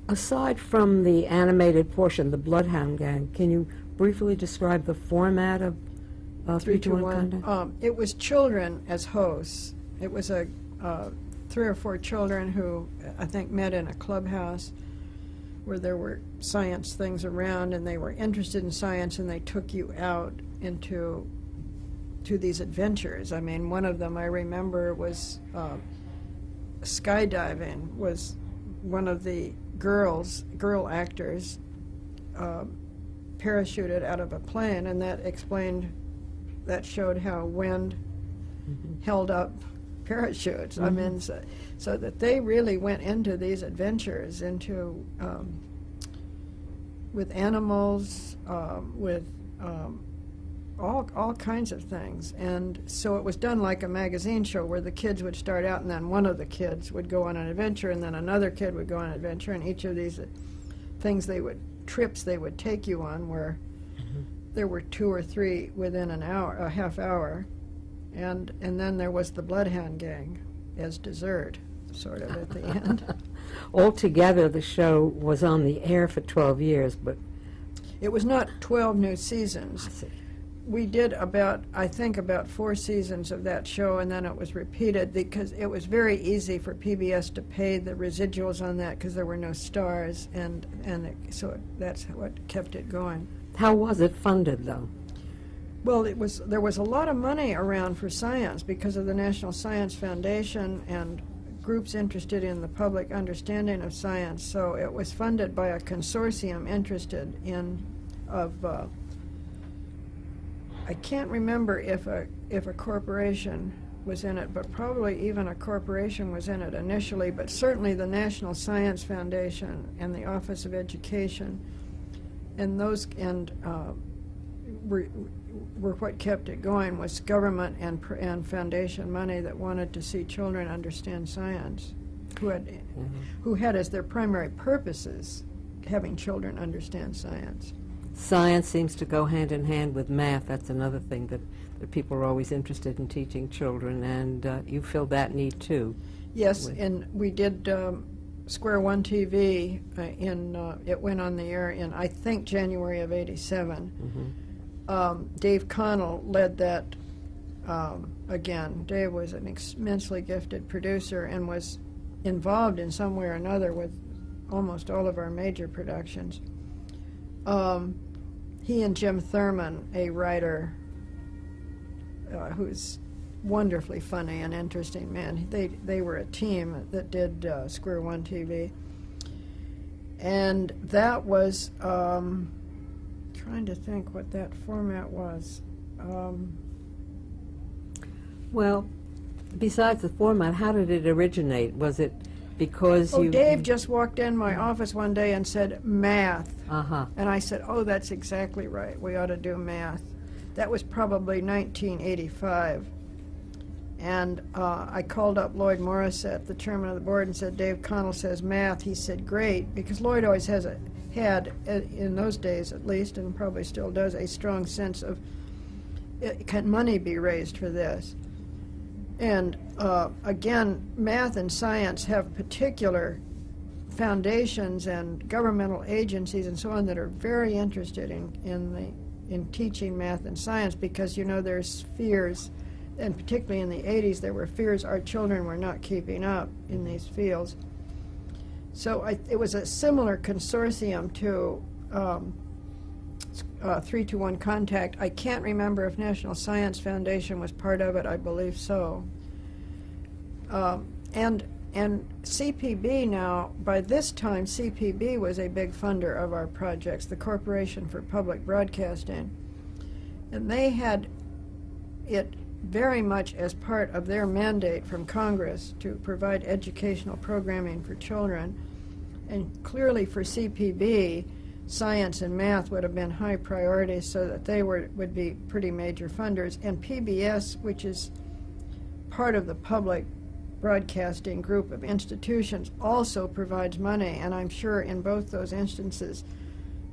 Aside from the animated portion, the Bloodhouse Gang, can you briefly describe the format of 3-2-1 content? It was children as hosts. It was 3 or 4 children who I think met in a clubhouse where there were science things around, and they were interested in science, and they took you out into these adventures. I mean, one of them I remember was skydiving. Was one of the girl actors parachuted out of a plane, and that showed how wind held up parachutes. I mean, so that they really went into these adventures, into with animals, with all kinds of things. And so it was done like a magazine show where the kids would start out, and then one of the kids would go on an adventure, and then another kid would go on an adventure, and each of these trips they would take you on where there were 2 or 3 within an hour, a half hour, and then there was the Bloodhouse Gang as dessert, sort of at the end. Altogether, the show was on the air for 12 years, but it was not 12 new seasons. I see. We did I think about 4 seasons of that show, and then it was repeated because it was very easy for PBS to pay the residuals on that because there were no stars, so that's what kept it going. How was it funded, though? Well, there was a lot of money around for science because of the National Science Foundation and groups interested in the public understanding of science. So it was funded by a consortium interested in I can't remember if a corporation was in it, but probably even a corporation was in it initially, but certainly the National Science Foundation and the Office of Education and were what kept it going, was government and foundation money that wanted to see children understand science, who had as their primary purposes having children understand science. Science seems to go hand in hand with math. That's another thing that people are always interested in teaching children, and you filled that need too. Yes, and we did Square One TV. It went on the air in, I think, January of '87. Dave Connell led that again. Dave was an immensely gifted producer and was involved in some way or another with almost all of our major productions. He and Jim Thurman, a writer who's wonderfully funny and interesting man, they were a team that did Square One TV. And that was, trying to think what that format was. Well, besides the format, how did it originate? Was it because Dave just walked in my office one day and said, math. Uh-huh. And I said, oh, that's exactly right. We ought to do math. That was probably 1985. And I called up Lloyd Morissette, the chairman of the board, and said, Dave Connell says math. He said, great, because Lloyd always had, in those days at least, and probably still does, a strong sense of, can money be raised for this? And again, math and science have particular foundations and governmental agencies and so on that are very interested in teaching math and science, because there's fears, and particularly in the 80s there were fears our children were not keeping up in these fields. So it was a similar consortium to 3-2-1 Contact. I can't remember if National Science Foundation was part of it. I believe so. And CPB now, by this time, CPB was a big funder of our projects, the Corporation for Public Broadcasting. And they had it very much as part of their mandate from Congress to provide educational programming for children. And clearly for CPB, science and math would have been high priorities, so that they would be pretty major funders. And PBS, which is part of the public broadcasting group of institutions, also provides money, and I'm sure in both those instances,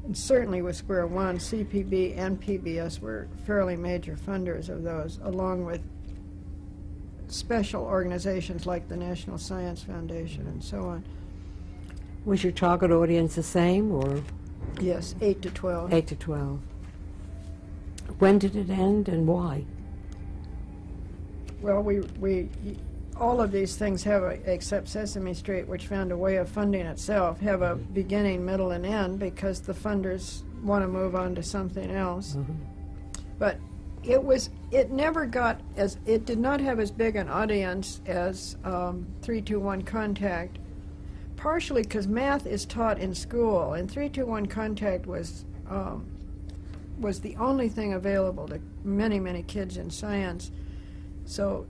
and certainly with Square One, CPB and PBS were fairly major funders of those, along with special organizations like the National Science Foundation and so on. Was your target audience the same, or? Yes, 8 to 12. 8 to 12. When did it end and why? Well, we all of these things have, except Sesame Street, which found a way of funding itself, have a beginning, middle, and end because the funders want to move on to something else. But it never got it did not have as big an audience as 3-2-1 Contact, partially because math is taught in school, and 3-2-1 Contact was the only thing available to many, many kids in science. So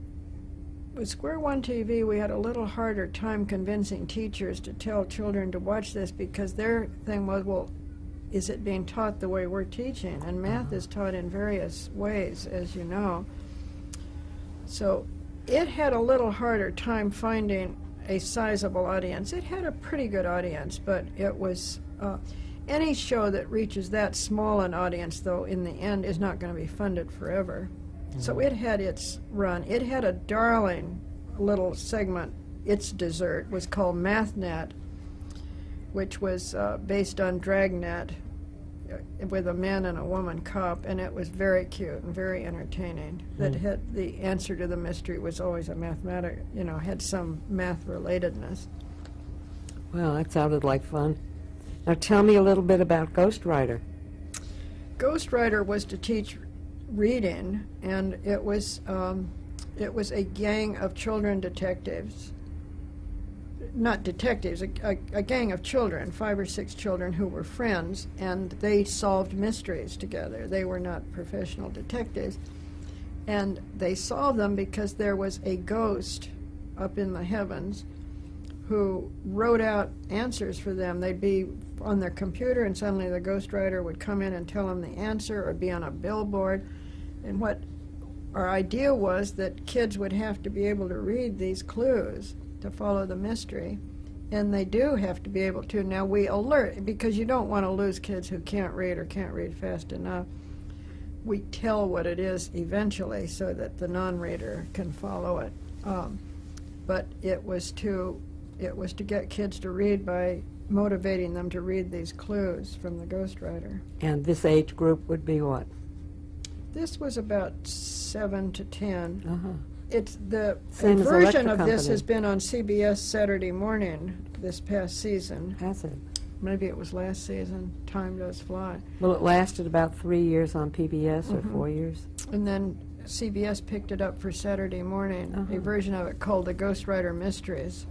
with Square One TV, we had a little harder time convincing teachers to tell children to watch this because their thing was, well, is it being taught the way we're teaching? And math is taught in various ways, as you know. So it had a little harder time finding a sizable audience. It had a pretty good audience, but it was any show that reaches that small an audience, though, in the end, is not going to be funded forever. So it had its run. It had a darling little segment. Its dessert was called MathNet, which was based on Dragnet with a man and a woman cop, and it was very cute and very entertaining. That had the answer to the mystery was always a mathematic, had some math relatedness. Well, that sounded like fun. Now tell me a little bit about Ghost Rider. Ghost Rider was to teach reading, and it was a gang of children detectives. Not detectives, a gang of children, 5 or 6 children who were friends, and they solved mysteries together. They were not professional detectives, and they solved them because there was a ghost up in the heavens who wrote out answers for them. They'd be on their computer, and suddenly the Ghost Rider would come in and tell them the answer, or be on a billboard. And what our idea was that kids would have to be able to read these clues to follow the mystery, and they do have to be able to. Now we alert, because you don't want to lose kids who can't read or can't read fast enough. We tell what it is eventually so that the non-reader can follow it. But it was to get kids to read by motivating them to read these clues from the Ghost Rider. And this age group would be what? This was about 7 to 10. It's the Same as version of Electric this Company. has been on CBS Saturday morning this past season. Has it? Maybe it was last season. Time does fly. Well, it lasted about 3 years on PBS, or 4 years. And then CBS picked it up for Saturday morning, a version of it called The Ghost Rider Mysteries,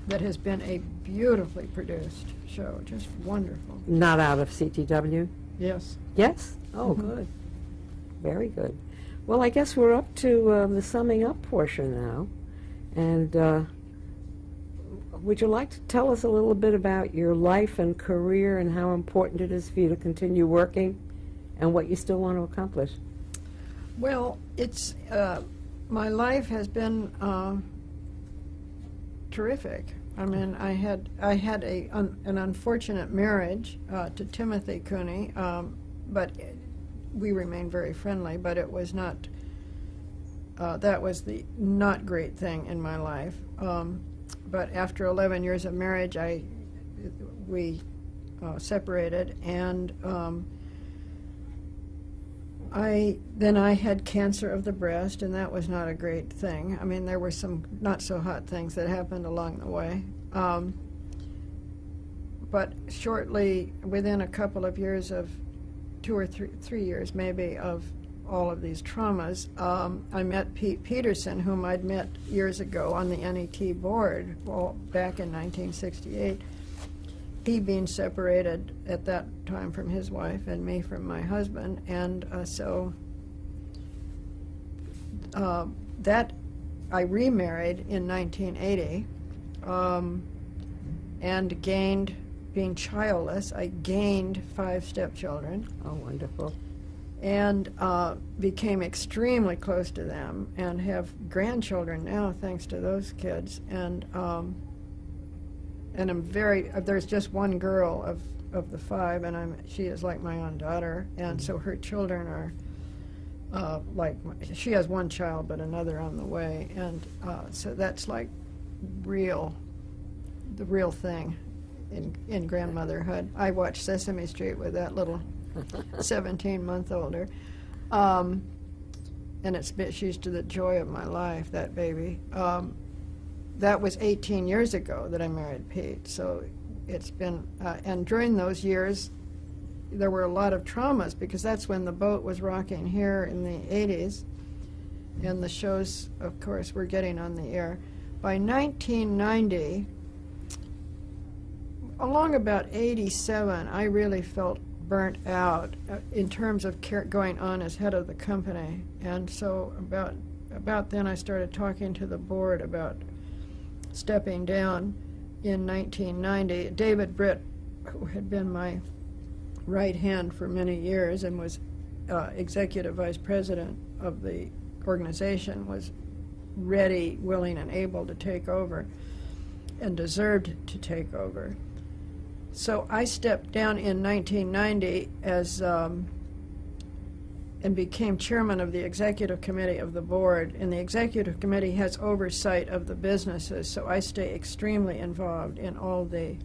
that has been a beautifully produced show, just wonderful. Not out of CTW? Yes. Yes? Oh, good. Very good. Well, I guess we're up to the summing up portion now. And would you like to tell us a little bit about your life and career and how important it is for you to continue working and what you still want to accomplish? Well, it's my life has been terrific. I mean, I had an unfortunate marriage to Timothy Cooney, but we remained very friendly. But it was not. That was the not great thing in my life. But after 11 years of marriage, we separated, and I had cancer of the breast, and that was not a great thing. I mean, there were some not so hot things that happened along the way. But shortly, within a couple of years of 2 or 3 years maybe of all of these traumas, I met Pete Peterson, whom I'd met years ago on the NET board, back in 1968. He being separated at that time from his wife and me from my husband, and so that I remarried in 1980 and gained, being childless, I gained 5 stepchildren. Oh, wonderful. And became extremely close to them, and have grandchildren now thanks to those kids. And I'm very, there's just one girl of the 5, and she is like my own daughter, and so her children are she has one child but another on the way, and so that's like the real thing. in grandmotherhood. I watched Sesame Street with that little 17-month-older. And she's to the joy of my life, that baby. That was 18 years ago that I married Pete. So it's been, and during those years, there were a lot of traumas because that's when the boat was rocking here in the 80s. And the shows, of course, were getting on the air. By 1990, along about 87, I really felt burnt out in terms of going on as head of the company. And so about then I started talking to the board about stepping down in 1990. David Britt, who had been my right hand for many years and was executive vice president of the organization, was ready, willing, and able to take over and deserved to take over. So I stepped down in 1990 as and became chairman of the executive committee of the board. And the executive committee has oversight of the businesses, so I stay extremely involved in all the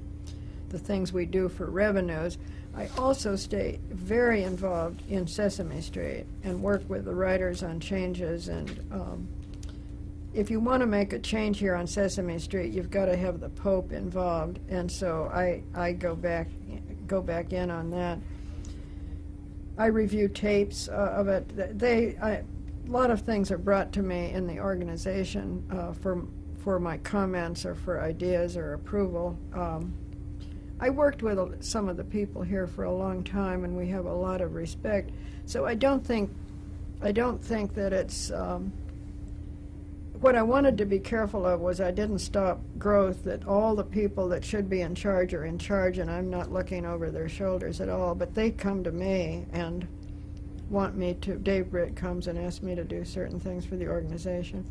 things we do for revenues. I also stay very involved in Sesame Street and work with the writers on changes. And if you want to make a change here on Sesame Street, you've got to have the Pope involved, and so I go back in on that. I review tapes of it. A lot of things are brought to me in the organization for my comments or for ideas or approval. I worked with some of the people here for a long time, and we have a lot of respect. So I don't think that it's. What I wanted to be careful of was I didn't stop growth, that all the people that should be in charge are in charge, and I'm not looking over their shoulders at all. But they come to me and want me to. Dave Britt comes and asks me to do certain things for the organization.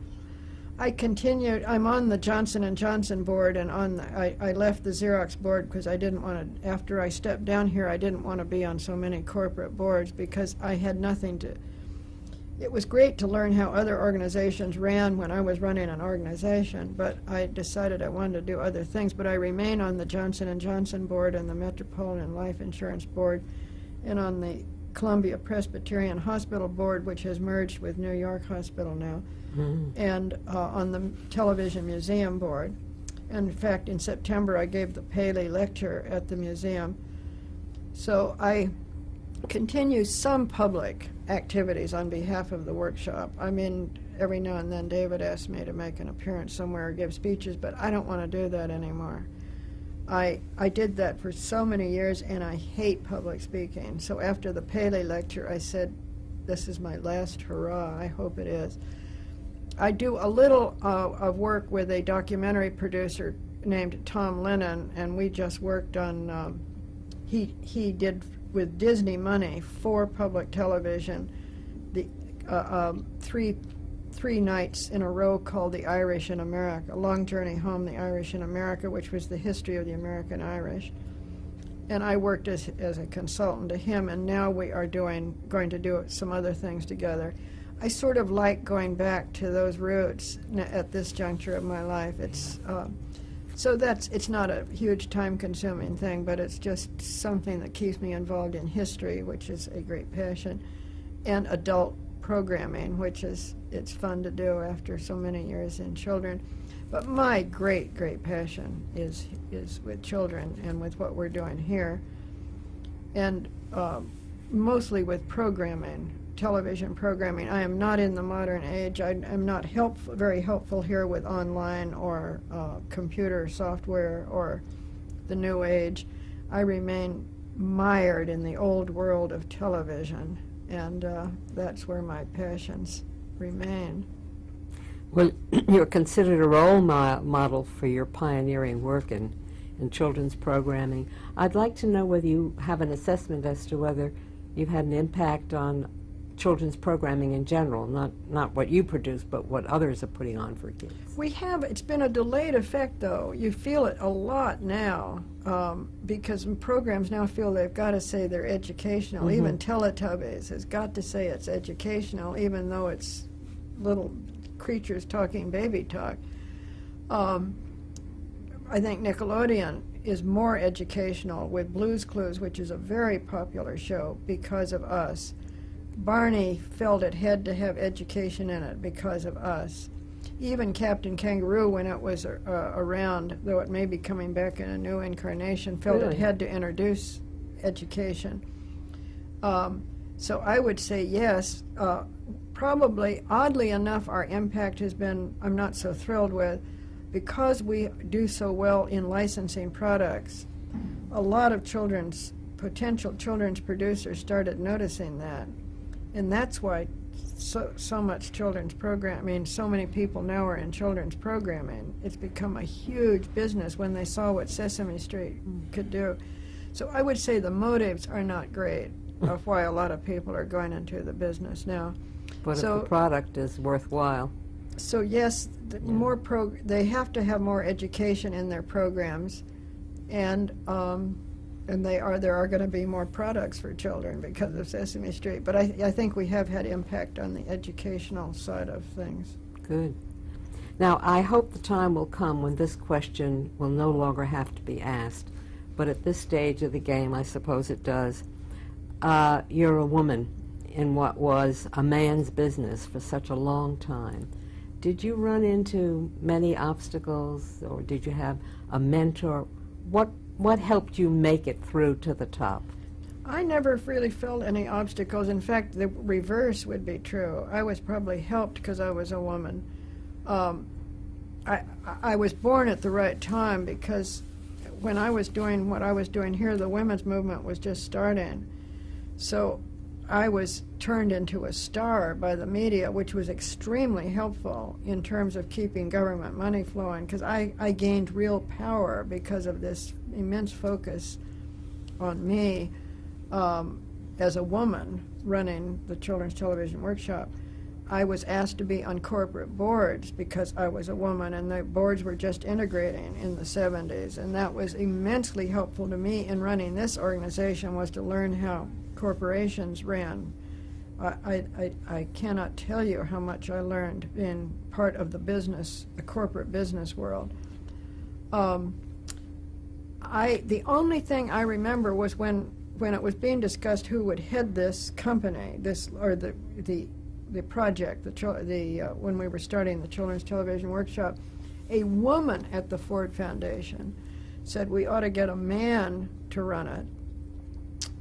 I continued. I'm on the Johnson & Johnson board, and I left the Xerox board because I didn't want to. After I stepped down here, I didn't want to be on so many corporate boards because I had nothing to. It was great to learn how other organizations ran when I was running an organization, but I decided I wanted to do other things. But I remain on the Johnson & Johnson board and the Metropolitan Life Insurance board and on the Columbia Presbyterian Hospital board, which has merged with New York Hospital now, and on the Television Museum board. And in fact, in September, I gave the Paley lecture at the museum. So I continue some public activities on behalf of the workshop. I mean, every now and then David asks me to make an appearance somewhere or give speeches, but I don't want to do that anymore. I did that for so many years, and I hate public speaking. So after the Paley lecture, I said, this is my last hurrah. I hope it is. I do a little of work with a documentary producer named Tom Lennon, and we just worked on, he did with Disney money for public television, the three nights in a row called The Irish in America, Long Journey Home, The Irish in America, which was the history of the American Irish. And I worked as a consultant to him, and now we are going to do some other things together. I sort of like going back to those roots at this juncture of my life. It's so it's not a huge time-consuming thing, but it's just something that keeps me involved in history, which is a great passion, and adult programming, which it's fun to do after so many years in children. But my great passion is with children and with what we're doing here, and mostly with programming. Television programming. I am not in the modern age. I'm not very helpful here with online or computer software or the new age. I remain mired in the old world of television, and that's where my passions remain. Well, you're considered a role model for your pioneering work in children's programming. I'd like to know whether you have an assessment as to whether you've had an impact on children's programming in general, not what you produce, but what others are putting on for kids. We have. It's been a delayed effect, though. You feel it a lot now, because programs now feel they've got to say they're educational. Mm-hmm. Even Teletubbies has got to say it's educational, even though it's little creatures talking baby talk. I think Nickelodeon is more educational with Blue's Clues, which is a very popular show because of us. Barney felt it had to have education in it because of us. Even Captain Kangaroo, when it was around, though it may be coming back in a new incarnation, felt Really? it had to introduce education. So I would say yes. Probably, oddly enough, our impact has been, I'm not so thrilled with, because we do so well in licensing products. A lot of potential children's producers started noticing that. And that's why so much children's programming, so many people now are in children's programming. It's become a huge business when they saw what Sesame Street could do. So I would say the motives are not great of why a lot of people are going into the business now. But So- if the product is worthwhile. So yes, they have to have more education in their programs, and there are going to be more products for children because of Sesame Street. But I think we have had impact on the educational side of things. Good. Now, I hope the time will come when this question will no longer have to be asked. But at this stage of the game, I suppose it does. You're a woman in what was a man's business for such a long time. Did you run into many obstacles, or did you have a mentor? What helped you make it through to the top? I never really felt any obstacles. In fact, the reverse would be true. I was probably helped because I was a woman. I was born at the right time because when I was doing what I was doing here, the women's movement was just starting. So I was turned into a star by the media, which was extremely helpful in terms of keeping government money flowing, because I gained real power because of this immense focus on me as a woman running the Children's Television Workshop. I was asked to be on corporate boards because I was a woman, and the boards were just integrating in the 70s, and that was immensely helpful to me in running this organization, was to learn how corporations ran. I cannot tell you how much I learned being part of the business, the corporate business world. The only thing I remember was when it was being discussed who would head this company, the project, when we were starting the Children's Television Workshop, a woman at the Ford Foundation said we ought to get a man to run it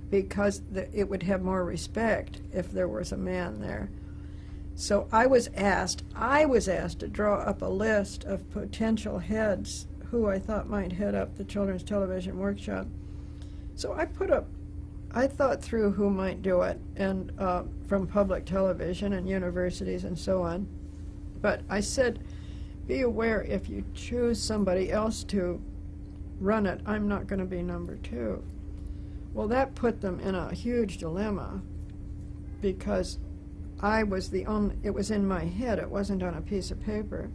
because it would have more respect if there was a man there. So I was asked to draw up a list of potential heads who I thought might head up the Children's Television Workshop. So I thought through who might do it, and from public television and universities and so on. But I said, be aware if you choose somebody else to run it, I'm not going to be number two. Well, that put them in a huge dilemma because it was in my head, it wasn't on a piece of paper.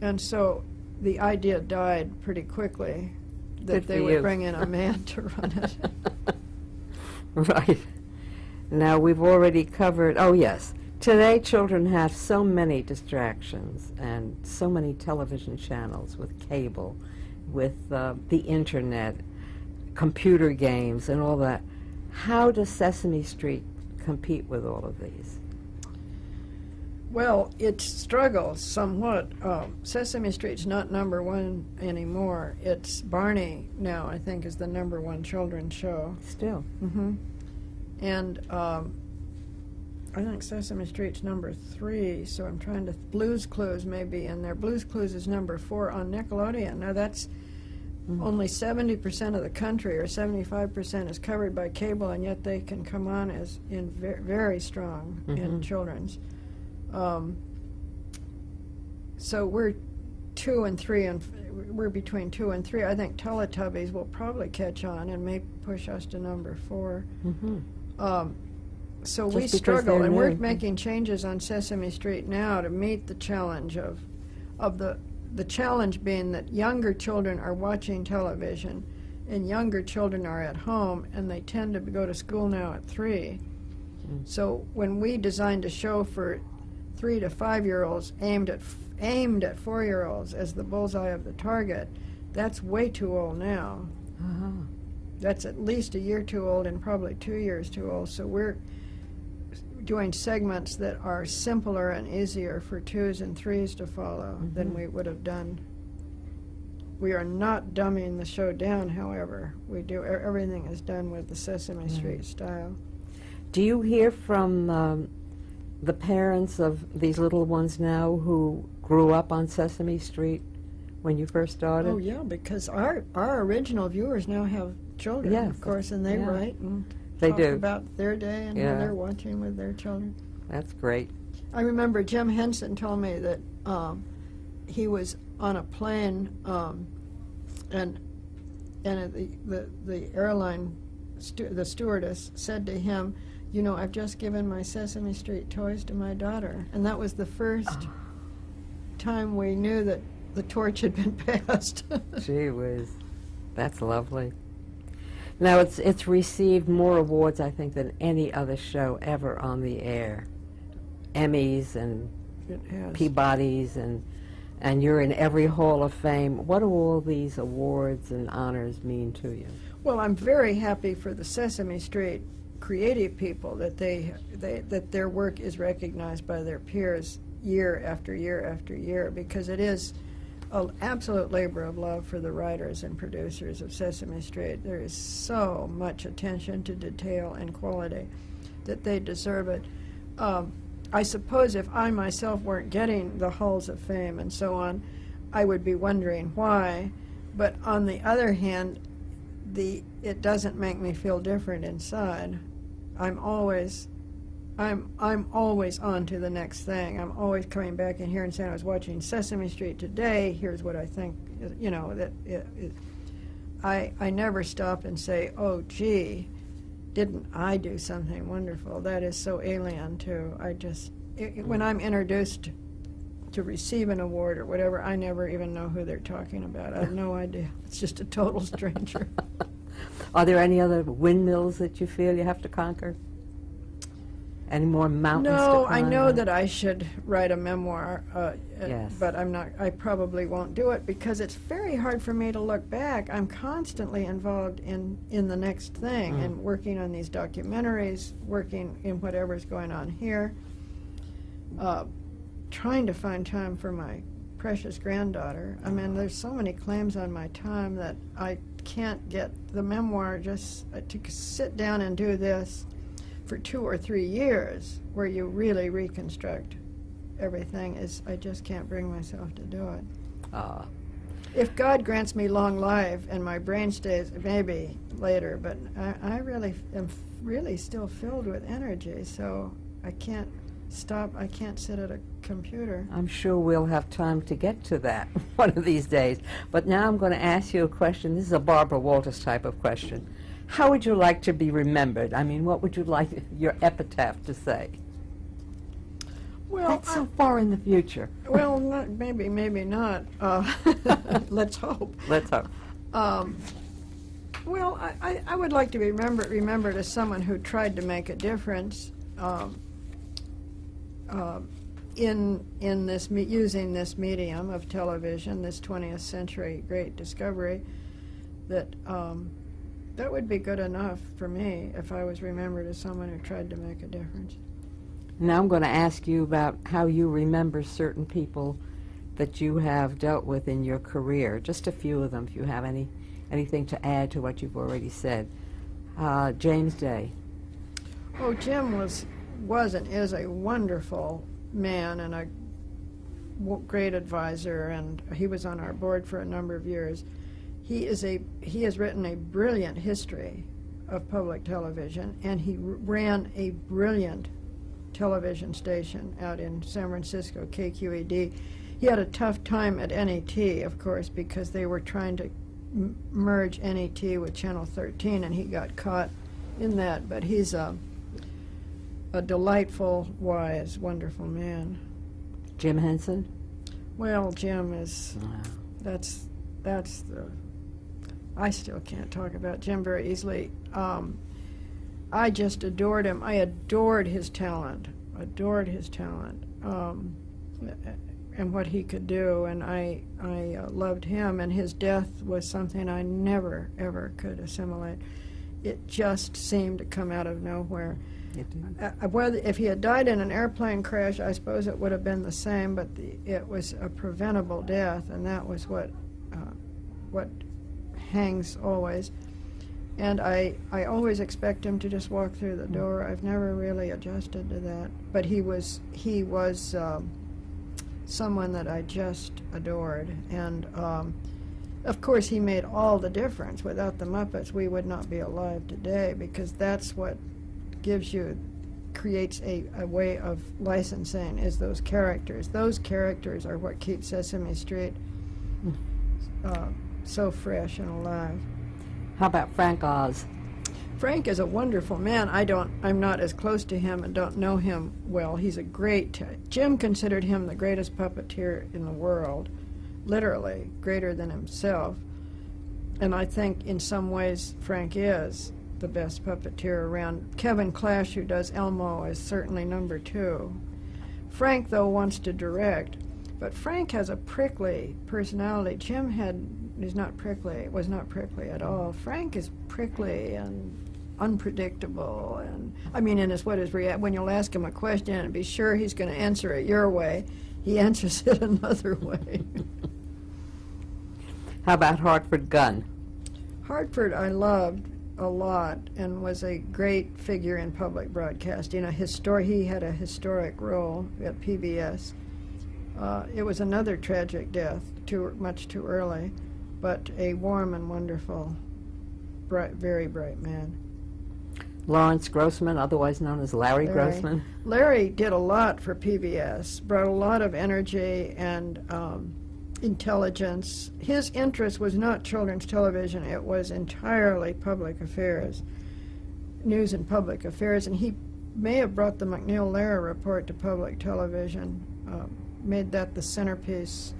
And so the idea died pretty quickly that they would bring in a man to run it. Right. Now, we've already covered, oh yes, today children have so many distractions and so many television channels with cable, with the internet, computer games and all that. How does Sesame Street compete with all of these? Well, it struggles somewhat. Sesame Street's not number one anymore. It's Barney now, I think, is the number one children's show. Still. Mm-hmm. And I think Sesame Street's number 3, so I'm trying to... Blue's Clues may be in there. Blue's Clues is number 4 on Nickelodeon. Now that's only 70% of the country, or 75% is covered by cable, and yet they can come on as very strong in children's. So we're 2 and 3, and we're between 2 and 3. I think Teletubbies will probably catch on and may push us to number 4. So we struggle, and we're making changes on Sesame Street now to meet the challenge of the challenge being that younger children are watching television, and younger children are at home, and they tend to go to school now at 3. So when we designed a show for 3 to 5-year-olds aimed at 4-year-olds as the bullseye of the target, That's way too old now. Uh-huh. That's at least a year too old and probably 2 years too old. So we're doing segments that are simpler and easier for 2s and 3s to follow than we would have done. We are not dumbing the show down, however. We do everything is done with the Sesame Street style. Do you hear from the parents of these little ones now who grew up on Sesame Street when you first started? Oh yeah, because our original viewers now have children, Yes, of course, and they write and They talk do. about their day and what they're watching with their children. That's great. I remember Jim Henson told me that he was on a plane and the airline the stewardess said to him, "You know, I've just given my Sesame Street toys to my daughter," and that was the first time we knew that the torch had been passed. Gee whiz. That's lovely. Now, it's received more awards, I think, than any other show ever on the air. Emmys and It has. Peabodys, and you're in every Hall of Fame. What do all these awards and honors mean to you? Well, I'm very happy for the Sesame Street creative people that that their work is recognized by their peers year after year after year, because it is an absolute labor of love for the writers and producers of Sesame Street. There is so much attention to detail and quality that they deserve it. I suppose if I myself weren't getting the halls of fame and so on, I would be wondering why. But on the other hand, it doesn't make me feel different inside. I'm always on to the next thing. I'm always coming back in here and saying, I was watching Sesame Street today, here's what I think, you know, I never stop and say, oh, gee, didn't I do something wonderful? That is so alien to, when I'm introduced to receive an award or whatever, I never even know who they're talking about. I have no idea. It's just a total stranger. Are there any other windmills that you feel you have to conquer? Any more mountains to No, climb? I know that I should write a memoir, Yes. but I probably won't do it because it's very hard for me to look back. I'm constantly involved in the next thing and working on these documentaries, working in whatever's going on here, trying to find time for my precious granddaughter. I mean, there's so many claims on my time that I can't get the memoir just to sit down and do this for 2 or 3 years where you really reconstruct everything. I just can't bring myself to do it. If God grants me long life and my brain stays, maybe later, but I really am still filled with energy, so I can't stop. I can't sit at a computer. I'm sure we'll have time to get to that one of these days. But now I'm going to ask you a question. This is a Barbara Walters type of question. How would you like to be remembered? I mean, what would you like your epitaph to say? Well, That's so far in the future. Well, maybe not. Let's hope. Let's hope. Well, I would like to be remembered as someone who tried to make a difference in this using this medium of television, this 20th century great discovery. That would be good enough for me if I was remembered as someone who tried to make a difference. Now I'm going to ask you about how you remember certain people that you have dealt with in your career. Just a few of them, if you have anything to add to what you've already said. James Day. Oh, Jim was and is a wonderful man and a great advisor, and he was on our board for a number of years. He has written a brilliant history of public television, and he ran a brilliant television station out in San Francisco, KQED. He had a tough time at NET, of course, because they were trying to merge NET with Channel 13, and he got caught in that. But he's a delightful, wise, wonderful man. Jim Henson? Well, Jim is, that's the, I still can't talk about Jim very easily. I just adored him. I adored his talent. and what he could do, and I loved him, and his death was something I never, ever could assimilate. It just seemed to come out of nowhere. Whether if he had died in an airplane crash, I suppose it would have been the same, but it was a preventable death, and that was what hangs always. And I always expect him to just walk through the door. I've never really adjusted to that. But he was someone that I just adored. And of course, he made all the difference. Without the Muppets, we would not be alive today, because that's what creates a way of licensing, is those characters. Those characters are what keep Sesame Street so fresh and alive. How about Frank Oz? Frank is a wonderful man. I'm not as close to him and don't know him well. He's a great, Jim considered him the greatest puppeteer in the world, literally, greater than himself. And I think in some ways Frank is the best puppeteer around. Kevin Clash, who does Elmo, is certainly number 2. Frank, though, wants to direct, but Frank has a prickly personality. Jim was not prickly at all. Frank is prickly and unpredictable, and I mean, when you'll ask him a question and be sure he's going to answer it your way, he answers it another way. How about Hartford Gunn? Hartford I loved a lot and was a great figure in public broadcasting. He had a historic role at PBS. It was another tragic death, much too early, but a warm and wonderful, very bright man. Lawrence Grossman, otherwise known as Larry Grossman. Larry did a lot for PBS, brought a lot of energy and intelligence. His interest was not children's television, it was entirely public affairs, news and public affairs, and he may have brought the McNeil-Lehrer report to public television, made that the centerpiece.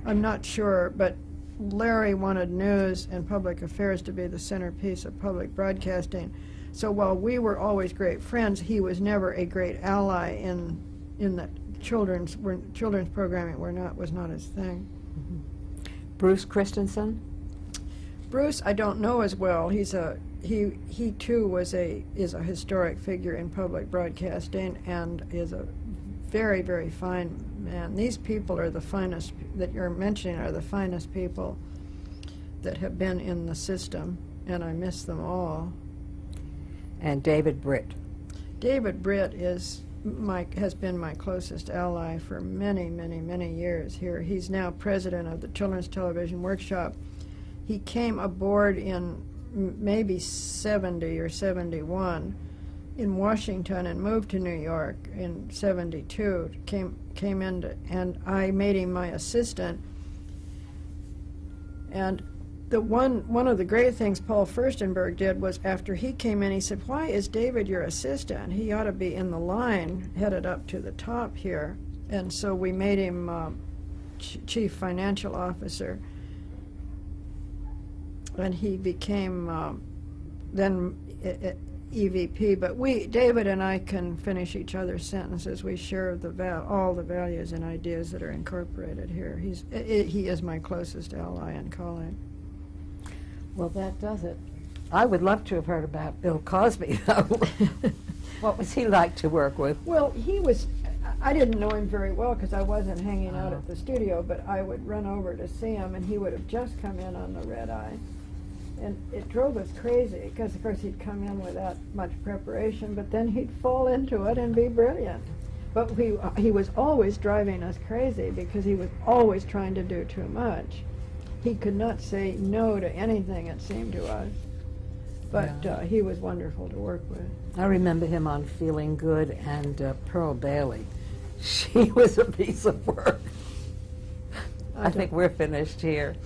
I'm not sure, but Larry wanted news and public affairs to be the centerpiece of public broadcasting. So while we were always great friends, he was never a great ally in that children's programming was not his thing. Mm-hmm. Bruce Christensen? Bruce, I don't know as well. He too is a historic figure in public broadcasting and is a very, very fine man. These people are the finest that you're mentioning are the finest people that have been in the system, and I miss them all. And David Britt. David Britt has been my closest ally for many, many, many years here. He's now president of the Children's Television Workshop. He came aboard in maybe 70 or 71 in Washington and moved to New York in 72. Came in and I made him my assistant. And one of the great things Paul Furstenberg did was after he came in, he said, "Why is David your assistant? He ought to be in the line headed up to the top here." And so we made him chief financial officer. And he became then EVP. But David and I can finish each other's sentences. We share all the values and ideas that are incorporated here. He is my closest ally and colleague. Well, that does it. I would love to have heard about Bill Cosby, though. What was he like to work with? Well, I didn't know him very well because I wasn't hanging out at the studio, but I would run over to see him, and he would have just come in on the red eye. And it drove us crazy because, of course, he'd come in without much preparation, but then he'd fall into it and be brilliant. But he was always driving us crazy because he was always trying to do too much. He could not say no to anything, it seemed to us. But he was wonderful to work with. I remember him on Feeling Good and Pearl Bailey. She was a piece of work. I think we're finished here.